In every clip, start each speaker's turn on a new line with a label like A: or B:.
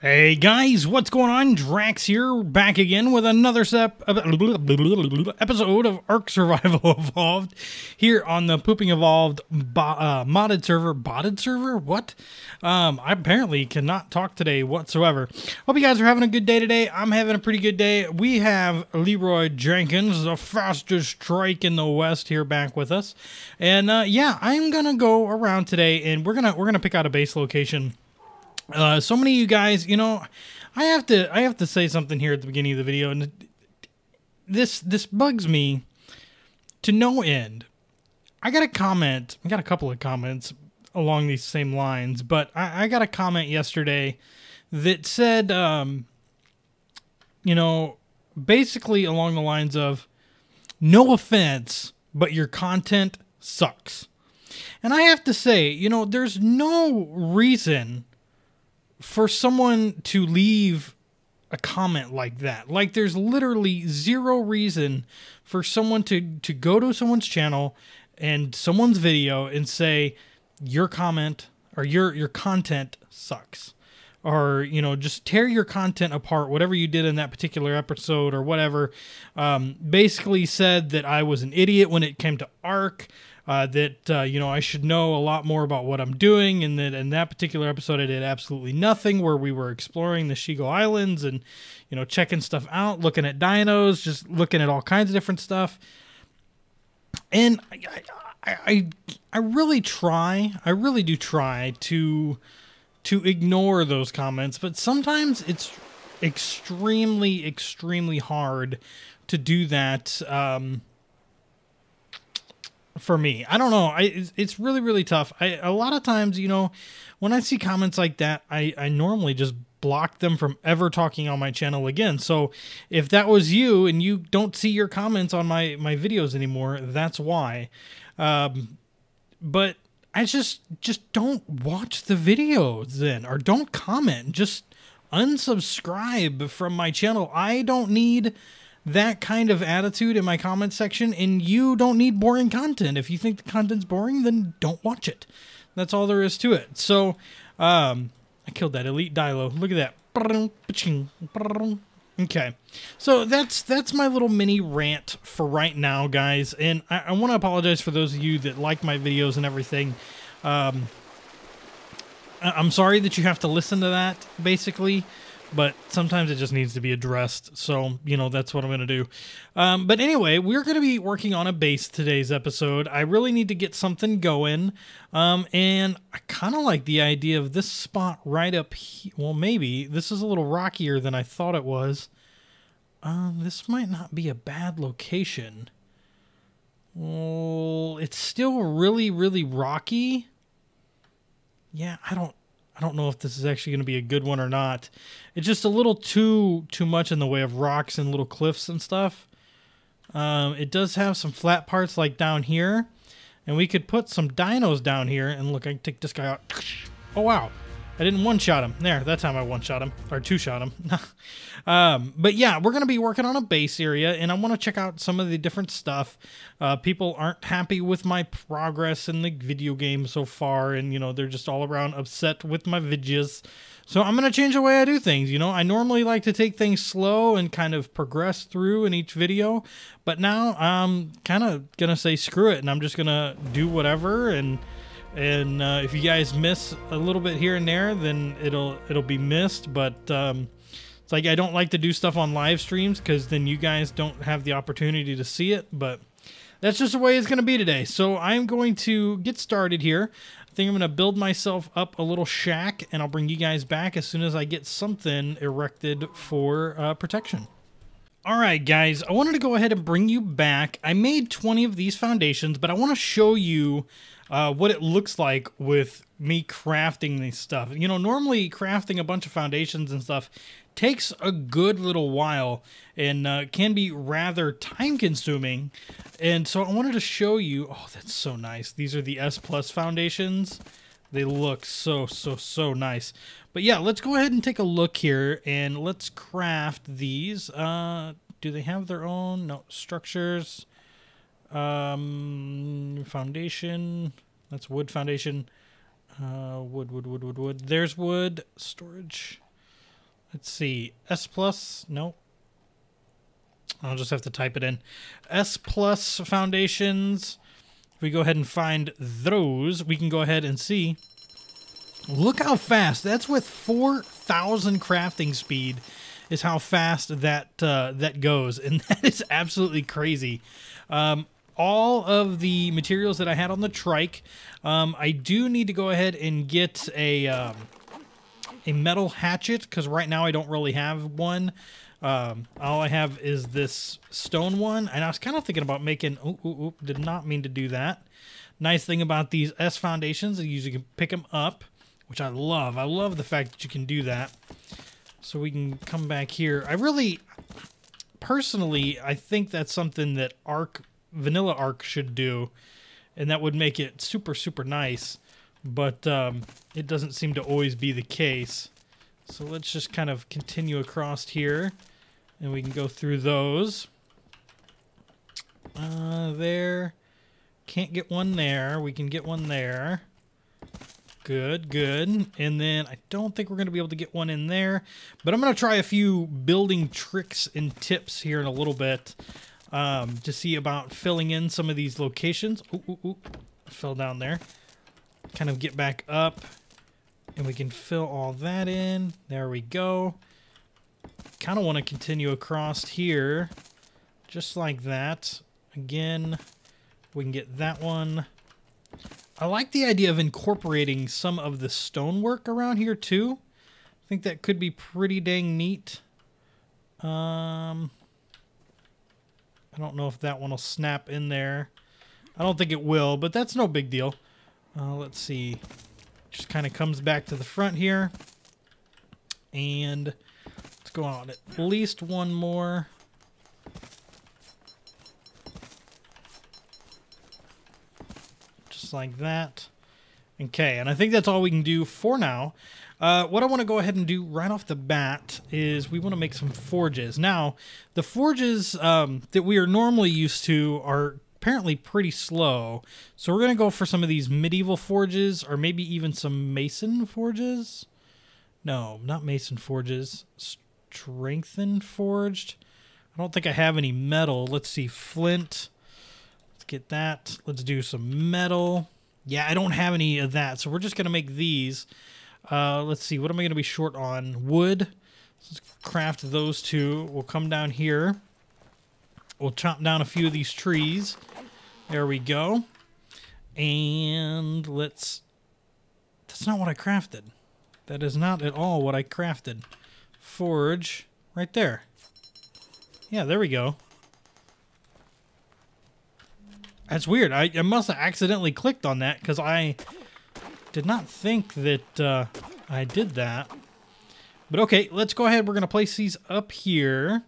A: Hey guys, what's going on? Drax here, back again with another episode of Ark Survival Evolved here on the Pooping Evolved modded server. Botted server? What? I apparently cannot talk today whatsoever. Hope you guys are having a good day today. I'm having a pretty good day. We have Leroy Jenkins, the fastest strike in the West, here back with us. And yeah, I'm gonna go around today, and we're gonna pick out a base location. So many of you guys, you know, I have to say something here at the beginning of the video, and this bugs me to no end. I got a couple of comments along these same lines, but I got a comment yesterday that said, you know, basically along the lines of, no offense, but your content sucks. And I have to say, you know, there's no reason for someone to leave a comment like that. Like, there's literally zero reason for someone to go to someone's channel and someone's video and say your comment or your content sucks, or, you know, just tear your content apart, whatever you did in that particular episode or whatever. Basically said that I was an idiot when it came to Ark. That, you know, I should know a lot more about what I'm doing, and that in that particular episode I did absolutely nothing, where we were exploring the Shigo Islands and, you know, checking stuff out, looking at dinos, just looking at all kinds of different stuff. And I really do try to ignore those comments, but sometimes it's extremely hard to do that, for me. I don't know. It's really tough. A lot of times, you know, when I see comments like that, I normally just block them from ever talking on my channel again. So if that was you and you don't see your comments on my videos anymore, that's why. But I just don't watch the videos then, or don't comment. Just unsubscribe from my channel. I don't need that kind of attitude in my comment section, and you don't need boring content. If you think the content's boring, then don't watch it. That's all there is to it. So, I killed that elite Dilo. Look at that. Okay, so that's my little mini rant for right now, guys. And I want to apologize for those of you that like my videos and everything. I'm sorry that you have to listen to that, basically. But sometimes it just needs to be addressed. So, you know, that's what I'm going to do. But anyway, we're going to be working on a base today's episode. I really need to get something going. And I kind of like the idea of this spot right up here. Well, maybe. This is a little rockier than I thought it was. This might not be a bad location. Well, it's still really rocky. Yeah, I don't know if this is actually going to be a good one or not. It's just a little too much in the way of rocks and little cliffs and stuff. It does have some flat parts like down here. And we could put some dinos down here. And look, I can take this guy out. Oh, wow. I didn't one-shot him. There, that time I one-shot him. Or two-shot him. But yeah, we're going to be working on a base area. And I want to check out some of the different stuff. People aren't happy with my progress in the video game so far. And, you know, they're just all around upset with my videos. So I'm going to change the way I do things. You know, I normally like to take things slow and kind of progress through in each video. But now I'm kind of going to say screw it. And I'm just going to do whatever. And if you guys miss a little bit here and there, then it'll be missed. But it's like I don't like to do stuff on live streams because then you guys don't have the opportunity to see it. But that's just the way it's going to be today. So I'm going to get started here. I think I'm going to build myself up a little shack, and I'll bring you guys back as soon as I get something erected for protection. All right, guys, I wanted to go ahead and bring you back. I made 20 of these foundations, but I want to show you what it looks like with me crafting this stuff. You know, normally crafting a bunch of foundations and stuff takes a good little while and can be rather time-consuming. And so I wanted to show you. Oh, that's so nice. These are the S+ foundations. They look so nice. But yeah, let's go ahead and take a look here, and let's craft these. Do they have their own? No, structures. Foundation. That's wood foundation. Wood. There's wood. Storage. Let's see. S plus. Nope. I'll just have to type it in. S plus foundations. If we go ahead and find those, we can go ahead and see. Look how fast. That's with 4,000 crafting speed is how fast that that goes. And that is absolutely crazy. All of the materials that I had on the trike, I do need to go ahead and get a metal hatchet, because right now I don't really have one. All I have is this stone one, and I was kind of thinking about making... did not mean to do that. Nice thing about these S foundations is you can pick them up, which I love. I love the fact that you can do that. So we can come back here. I really, personally, I think that's something that Vanilla Arc should do, and that would make it super, super nice. But it doesn't seem to always be the case. So let's just kind of continue across here, and we can go through those. There. Can't get one there. We can get one there. Good, good. And then I don't think we're going to be able to get one in there, but I'm going to try a few building tricks and tips here in a little bit to see about filling in some of these locations. Fell down there. Kind of get back up, and we can fill all that in. There we go. Kind of want to continue across here just like that. Again, we can get that one. I like the idea of incorporating some of the stonework around here too. I think that could be pretty dang neat. I don't know if that one will snap in there. I don't think it will, but that's no big deal. Let's see. Just kind of comes back to the front here. And let's go on at least one more. Like that. Okay, and I think that's all we can do for now. What I want to go ahead and do right off the bat is we want to make some forges. Now, the forges that we are normally used to are apparently pretty slow, so we're going to go for some of these medieval forges, or maybe even some mason forges. No, not mason forges. Strengthened forged. I don't think I have any metal. Let's see, flint. Get that. Let's do some metal. Yeah, I don't have any of that, so we're just going to make these. Let's see, what am I going to be short on? Wood. Let's craft those two. We'll come down here. We'll chop down a few of these trees. There we go. And let's... That's not what I crafted. That is not at all what I crafted. Forge. Right there. Yeah, there we go. That's weird. I must have accidentally clicked on that because I did not think that I did that. But okay, let's go ahead. We're going to place these up here.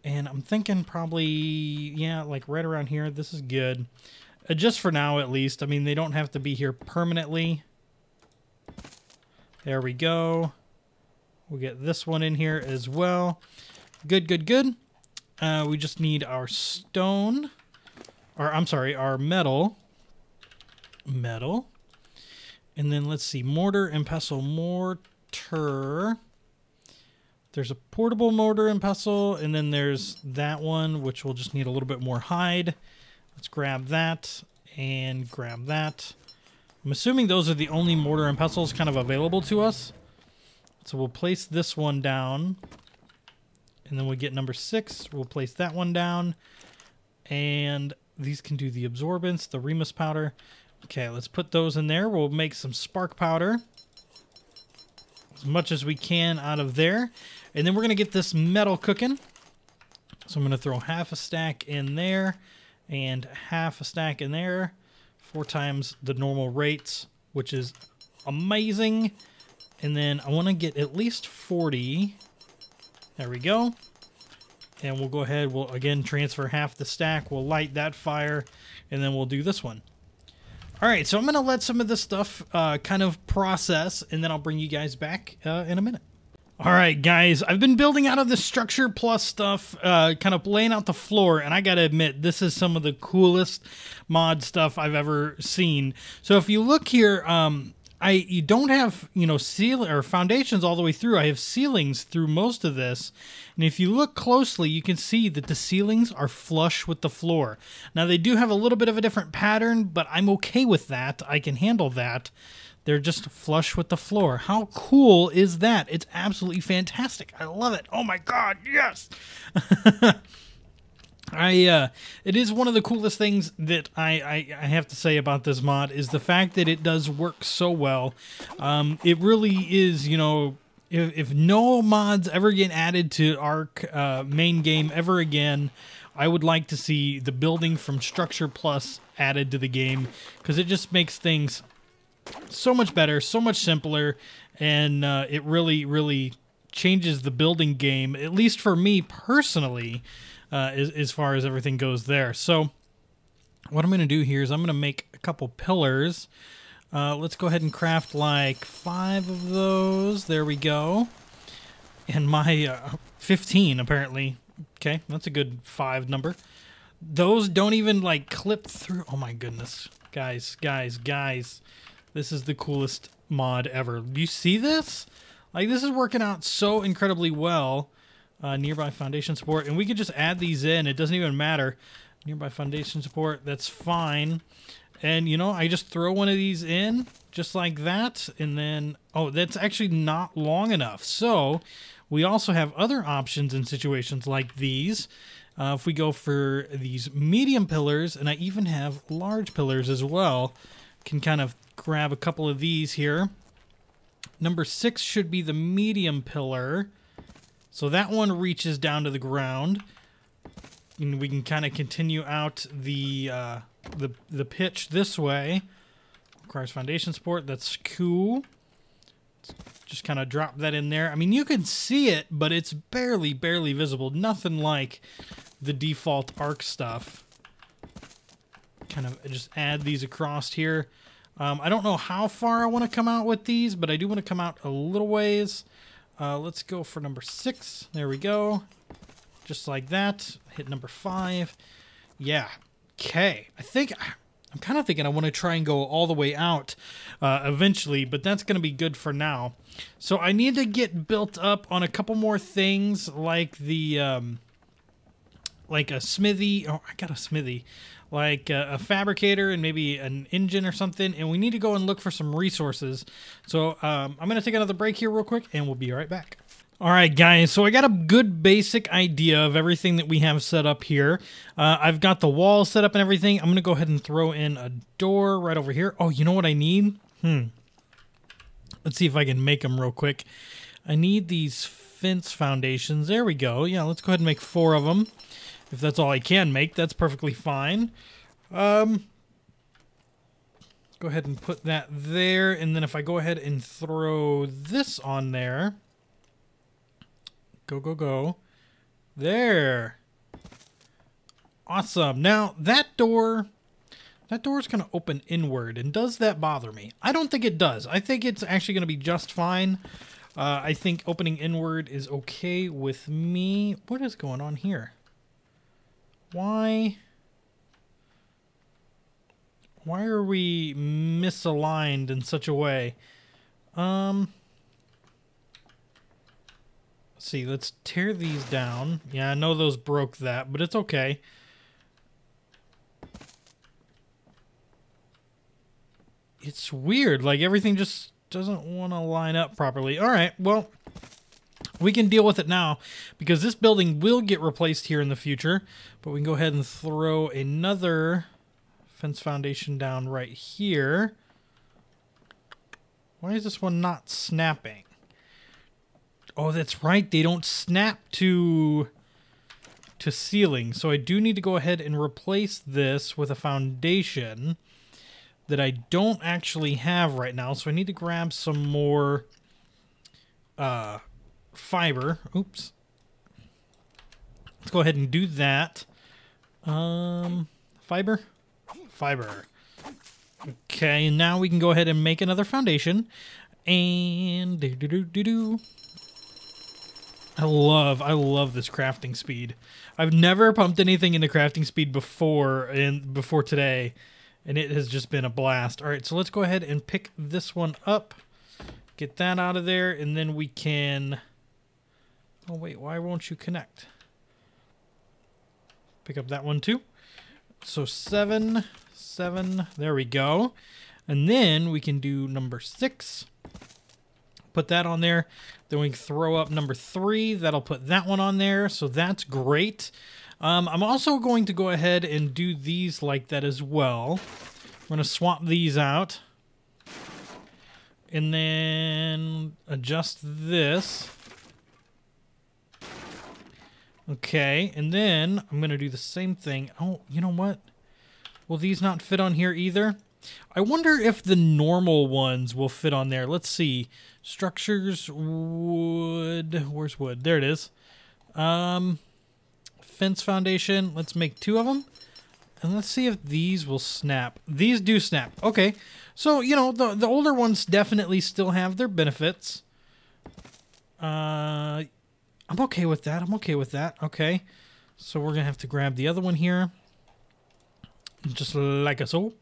A: And I'm thinking probably, yeah, like right around here. This is good. Just for now, at least. I mean, they don't have to be here permanently. There we go. We'll get this one in here as well. Good, good, good. We just need our stone. Or, I'm sorry, our metal. Metal. And then let's see, mortar and pestle. Mortar. There's a portable mortar and pestle, and then there's that one, which will just need a little bit more hide. Let's grab that and grab that. I'm assuming those are the only mortar and pestles kind of available to us. So we'll place this one down. And then we get number 6. We'll place that one down. And these can do the absorbance, the Remus powder. Okay, let's put those in there. We'll make some spark powder. As much as we can out of there. And then we're going to get this metal cooking. So I'm going to throw half a stack in there. And half a stack in there. 4 times the normal rates, which is amazing. And then I want to get at least 40. There we go. And we'll go ahead, we'll again transfer half the stack, we'll light that fire, and then we'll do this one. Alright, so I'm going to let some of this stuff kind of process, and then I'll bring you guys back in a minute. Alright guys, I've been building out of the structure plus stuff, kind of laying out the floor, and I gotta admit, this is some of the coolest mod stuff I've ever seen. So if you look here, you don't have, you know, seal or foundations all the way through. I have ceilings through most of this. And if you look closely, you can see that the ceilings are flush with the floor. Now, they do have a little bit of a different pattern, but I'm okay with that. I can handle that. They're just flush with the floor. How cool is that? It's absolutely fantastic. I love it. Oh my God, yes! It is one of the coolest things that I have to say about this mod is the fact that it does work so well. It really is, you know, if no mods ever get added to Ark main game ever again, I would like to see the building from Structure Plus added to the game, because it just makes things so much better, so much simpler, and it really, really changes the building game, at least for me personally. As far as everything goes there. So what I'm going to do here is I'm going to make a couple pillars. Let's go ahead and craft like 5 of those. There we go. And my 15 apparently. Okay, that's a good 5 number. Those don't even like clip through. Oh my goodness. Guys. This is the coolest mod ever. Do you see this? Like, this is working out so incredibly well. Nearby foundation support, and we could just add these in. It doesn't even matter. Nearby foundation support, that's fine. And, you know, I just throw one of these in, just like that, and then, oh, that's actually not long enough. So, we also have other options in situations like these. If we go for these medium pillars, and I even have large pillars as well, can kind of grab a couple of these here. Number 6 should be the medium pillar. So that one reaches down to the ground, and we can kind of continue out the pitch this way. Requires foundation support. That's cool. Just kind of drop that in there. I mean, you can see it, but it's barely visible. Nothing like the default Ark stuff. Kind of just add these across here. I don't know how far I want to come out with these, but I do want to come out a little ways. Let's go for number 6. There we go. Just like that. Hit number 5. Yeah. Okay. I'm kind of thinking I want to try and go all the way out eventually, but that's going to be good for now. So I need to get built up on a couple more things, like the like a smithy. Oh, I got a smithy. Like a fabricator and maybe an engine or something, and we need to go and look for some resources. So I'm going to take another break here real quick, and we'll be right back. All right, guys, so I got a good basic idea of everything that we have set up here. I've got the wall set up and everything. I'm going to go ahead and throw in a door right over here. Oh, you know what I need? Let's see if I can make them real quick. I need these fence foundations. There we go. Yeah, let's go ahead and make 4 of them. If that's all I can make, that's perfectly fine. Go ahead and put that there, and then if I go ahead and throw this on there, go. There. Awesome. Now, that door is going to open inward, and does that bother me? I don't think it does. I think it's actually going to be just fine. I think opening inward is okay with me. What is going on here? Why are we misaligned in such a way? Let's see, let's tear these down. Yeah, I know those broke that, but it's okay. It's weird, like everything just doesn't want to line up properly. All right, well, we can deal with it now because this building will get replaced here in the future, but we can go ahead and throw another fence foundation down right here. Why is this one not snapping? Oh, that's right. They don't snap to ceiling. So I do need to go ahead and replace this with a foundation that I don't actually have right now. So I need to grab some more fiber. Oops. Let's go ahead and do that. Fiber. Okay, now we can go ahead and make another foundation. And I love this crafting speed. I've never pumped anything into crafting speed before today, and it has just been a blast. All right, so let's go ahead and pick this one up. Get that out of there, and then we can... Oh, wait, why won't you connect? Pick up that one, too. So 7, 7, there we go. And then we can do number 6. Put that on there. Then we can throw up number 3. That'll put that one on there, so that's great. I'm also going to go ahead and do these like that as well. I'm going to swap these out. And then adjust this. Okay, and then I'm going to do the same thing. Oh, you know what? Will these not fit on here either? I wonder if the normal ones will fit on there. Let's see. Structures, wood. Where's wood? There it is. Fence foundation. Let's make 2 of them. And let's see if these will snap. These do snap. Okay. So, you know, the older ones definitely still have their benefits. I'm okay with that. I'm okay with that. Okay. So we're going to have to grab the other one here. Just like so.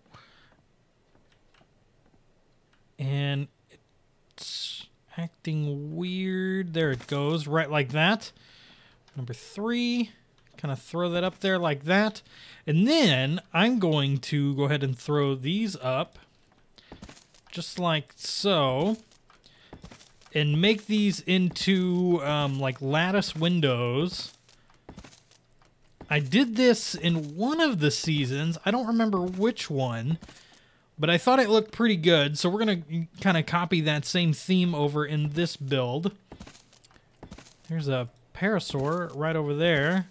A: And it's acting weird. There it goes. Right like that. Number 3. Kind of throw that up there like that. And then I'm going to go ahead and throw these up. Just like so. And make these into like lattice windows. I did this in one of the seasons. I don't remember which one. But I thought it looked pretty good. So we're going to kind of copy that same theme over in this build. There's a parasaur right over there.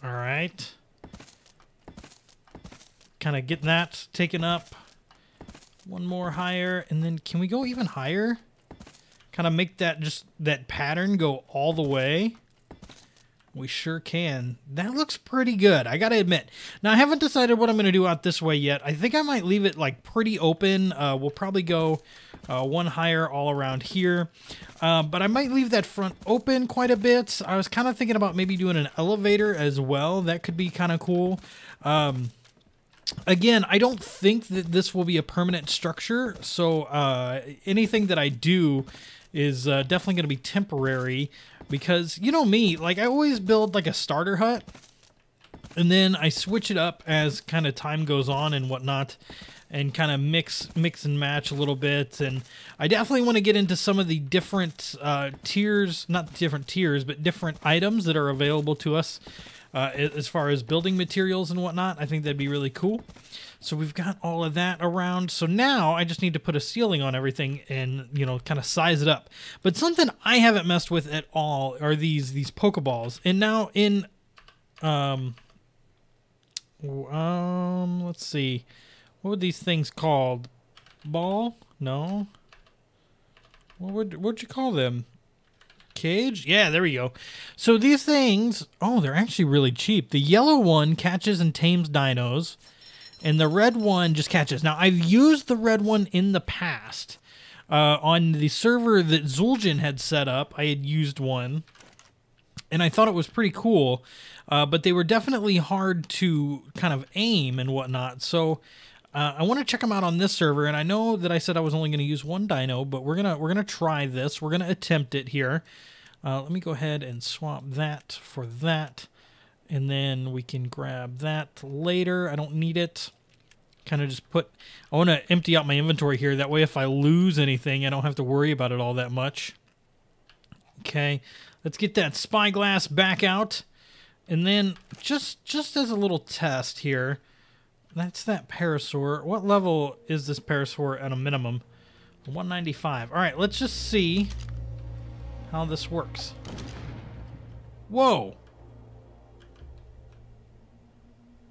A: All right. Kind of getting that taken up. One more higher. And then can we go even higher? Kind of make that just that pattern go all the way. We sure can. That looks pretty good, I gotta admit. Now, I haven't decided what I'm going to do out this way yet. I think I might leave it like pretty open. We'll probably go one higher all around here. But I might leave that front open quite a bit. I was kind of thinking about maybe doing an elevator as well. That could be kind of cool. Again, I don't think that this will be a permanent structure. So anything that I do is definitely going to be temporary. Because, you know me, like I always build like a starter hut. And then I switch it up as kind of time goes on and whatnot. And kind of mix and match a little bit. And I definitely want to get into some of the different tiers, not different tiers, but different items that are available to us as far as building materials and whatnot. I think that'd be really cool. So we've got all of that around. So now I just need to put a ceiling on everything and, you know, kind of size it up. But something I haven't messed with at all are these Pokeballs. And now in, let's see. What were these things called? Ball? No. What'd you call them? Cage? Yeah, there we go. So these things, oh, they're actually really cheap. The yellow one catches and tames dinos, and the red one just catches. Now, I've used the red one in the past. On the server that Zul'jin had set up, I had used one, and I thought it was pretty cool, but they were definitely hard to kind of aim and whatnot, so I want to check them out on this server, and I know that I said I was only going to use one dino, but we're gonna try this. We're gonna attempt it here. Let me go ahead and swap that for that, and then we can grab that later. I don't need it. Kind of just I want to empty out my inventory here. That way, if I lose anything, I don't have to worry about it all that much. Okay, let's get that spyglass back out, and then just as a little test here. That's that parasaur. What level is this parasaur at a minimum? 195. All right, let's just see how this works. Whoa.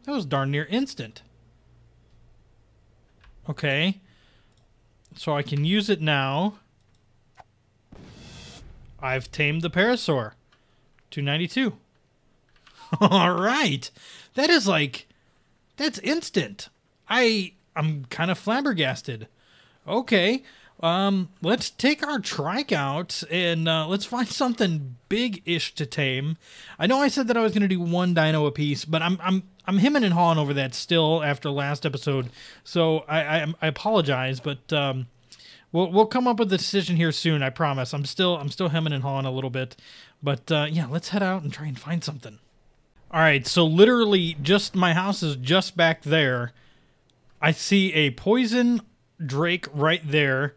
A: That was darn near instant. Okay. So I can use it now. I've tamed the parasaur. 292. All right. That is like... That's instant. I'm kind of flabbergasted. Okay, let's take our trike out and let's find something big-ish to tame. I know I said that I was going to do one dino apiece, but I'm I'm hemming and hawing over that still after last episode, so I apologize, but we'll come up with a decision here soon. I promise. I'm still hemming and hawing a little bit, but yeah, let's head out and try and find something. All right, so literally, just my house is just back there. I see a poison drake right there.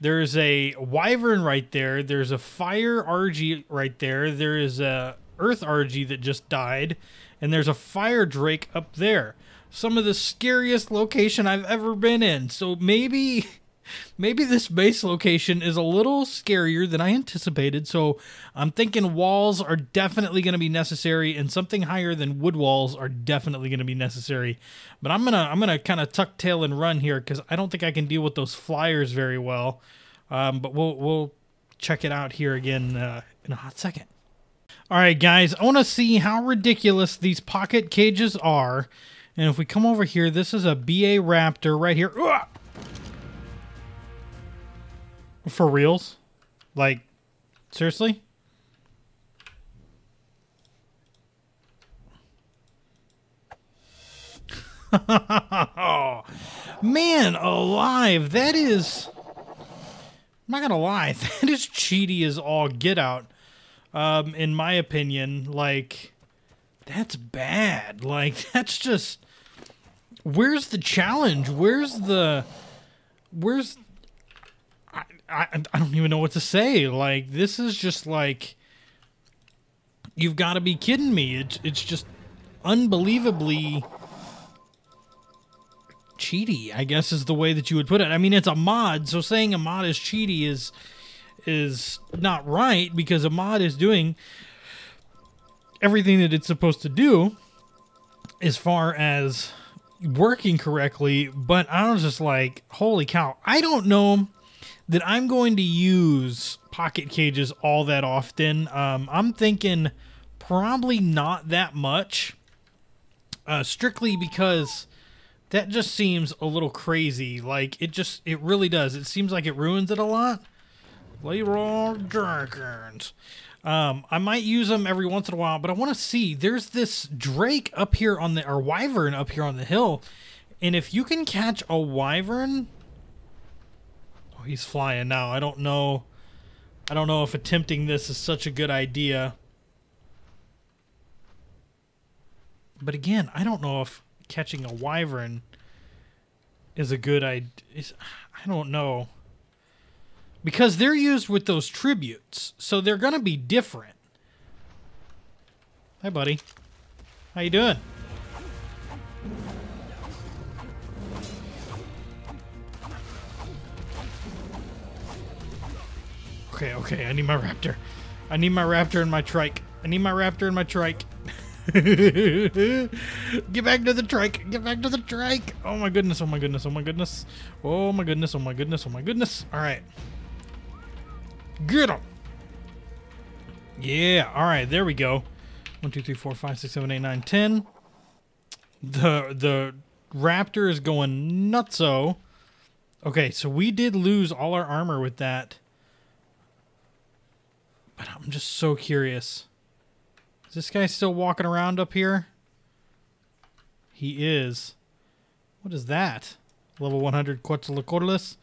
A: There's a wyvern right there. There's a fire RG right there. There is a earth RG that just died. And there's a fire drake up there. Some of the scariest location I've ever been in. So maybe this base location is a little scarier than I anticipated. So I'm thinking walls are definitely going to be necessary, and something higher than wood walls are definitely going to be necessary. But I'm gonna kind of tuck tail and run here because I don't think I can deal with those flyers very well. But we'll check it out here again in a hot second. All right, guys, I want to see how ridiculous these pocket cages are. And if we come over here, this is a BA Raptor right here. Ugh! For reals? Like, seriously? Oh, man alive, that is... I'm not gonna lie, that is cheaty as all get out. In my opinion, like, that's bad. Like, that's just, where's the challenge? I don't even know what to say. Like, this is just like, you've got to be kidding me. It's just unbelievably cheaty, I guess is the way that you would put it. I mean, it's a mod, so saying a mod is cheaty is not right, because a mod is doing everything that it's supposed to do as far as working correctly. But I was just like, holy cow, I don't know that I'm going to use pocket cages all that often. I'm thinking probably not that much, strictly because that just seems a little crazy. Like, it really does. It seems like it ruins it a lot. Leroy Jenkins. I might use them every once in a while, but I want to see. There's this drake up here on the, or wyvern up here on the hill, and if you can catch a wyvern, oh, he's flying now. I don't know if attempting this is such a good idea. But again, I don't know if catching a wyvern is a good idea. I don't know. Because they're used with those tributes, so they're going to be different. Hi, buddy. How you doing? Okay, I need my raptor. I need my raptor and my trike. I need my raptor and my trike. Get back to the trike. Get back to the trike. Oh my goodness, oh my goodness, oh my goodness. Oh my goodness, oh my goodness, oh my goodness. All right. Get him. Yeah, all right, there we go. 1, 2, 3, 4, 5, 6, 7, 8, 9, 10. The raptor is going nutso. Okay, so we did lose all our armor with that. But I'm just so curious. Is this guy still walking around up here? He is. What is that? Level 100 Quetzalcoatlus.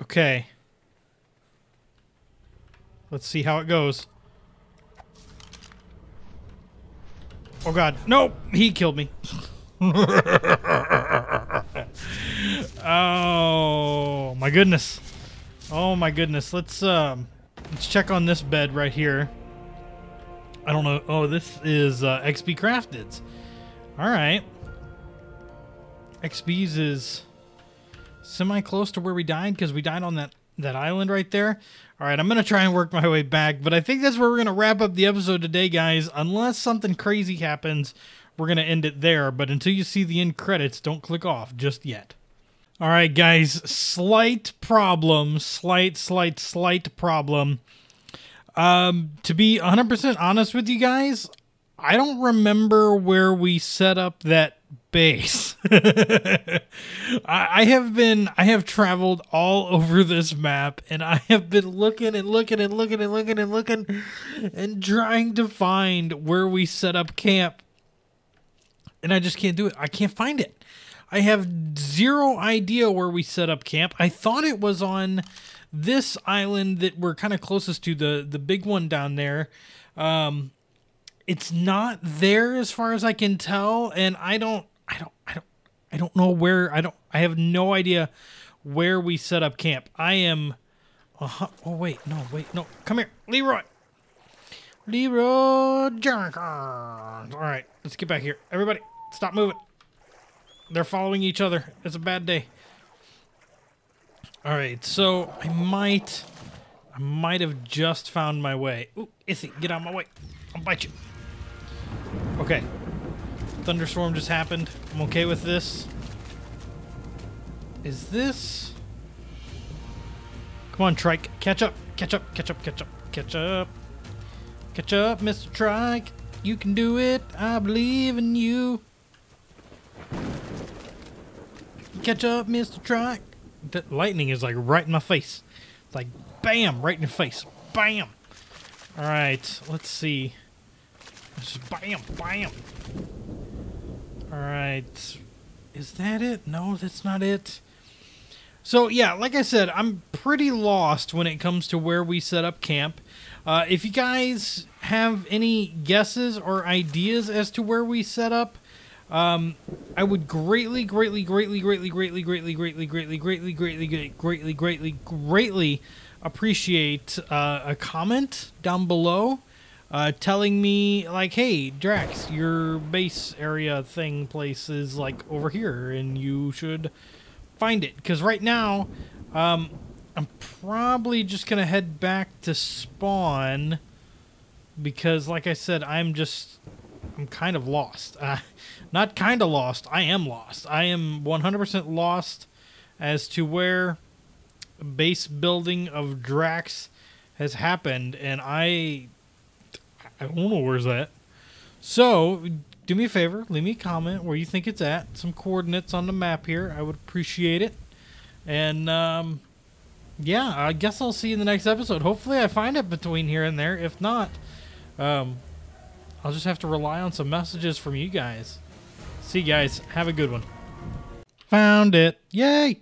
A: Okay. Let's see how it goes. Oh god. Nope! He killed me. Oh my goodness. Oh my goodness. Let's check on this bed right here. I don't know. Oh, this is XP Crafted's. Alright. XP's is semi-close to where we died, because we died on that island right there. Alright, I'm going to try and work my way back, but I think that's where we're going to wrap up the episode today, guys. Unless something crazy happens, we're going to end it there. But until you see the end credits, don't click off just yet. Alright, guys. Slight problem. Slight problem. To be 100% honest with you guys, I don't remember where we set up that base. I have traveled all over this map, and I have been looking and trying to find where we set up camp. and I just can't do it. I can't find it. I have zero idea where we set up camp. I thought it was on this island that we're kind of closest to, the big one down there. It's not there as far as I can tell, and I don't know where. I have no idea where we set up camp. I am. Oh wait, no. Come here, Leroy Jenkins. All right, let's get back here. Everybody, stop moving. They're following each other. It's a bad day. All right, so I might have just found my way. Ooh, Issy, get out of my way. I'll bite you. Okay. Thunderstorm just happened. I'm okay with this. Is this... Come on, Trike. Catch up. Catch up, Mr. Trike. You can do it. I believe in you. Catch up, Mr. Trike. The lightning is like right in my face. It's like, bam, right in your face. Bam. All right, let's see. Just bam, bam. All right. Is that it? No, that's not it. So, yeah, like I said, I'm pretty lost when it comes to where we set up camp. If you guys have any guesses or ideas as to where we set up, I would greatly appreciate a comment down below telling me, like, hey, Drax, your base area thing place is, like, over here, and you should find it. Because right now, I'm probably just going to head back to spawn because, like I said, I'm kind of lost. Not kind of lost. I am lost. I am 100% lost as to where base building of Drax has happened, and I don't know where's that. So, do me a favor, leave me a comment where you think it's at, some coordinates on the map here. I would appreciate it. And, yeah, I guess I'll see you in the next episode. Hopefully I find it between here and there. If not, I'll just have to rely on some messages from you guys. See you guys. Have a good one. Found it. Yay!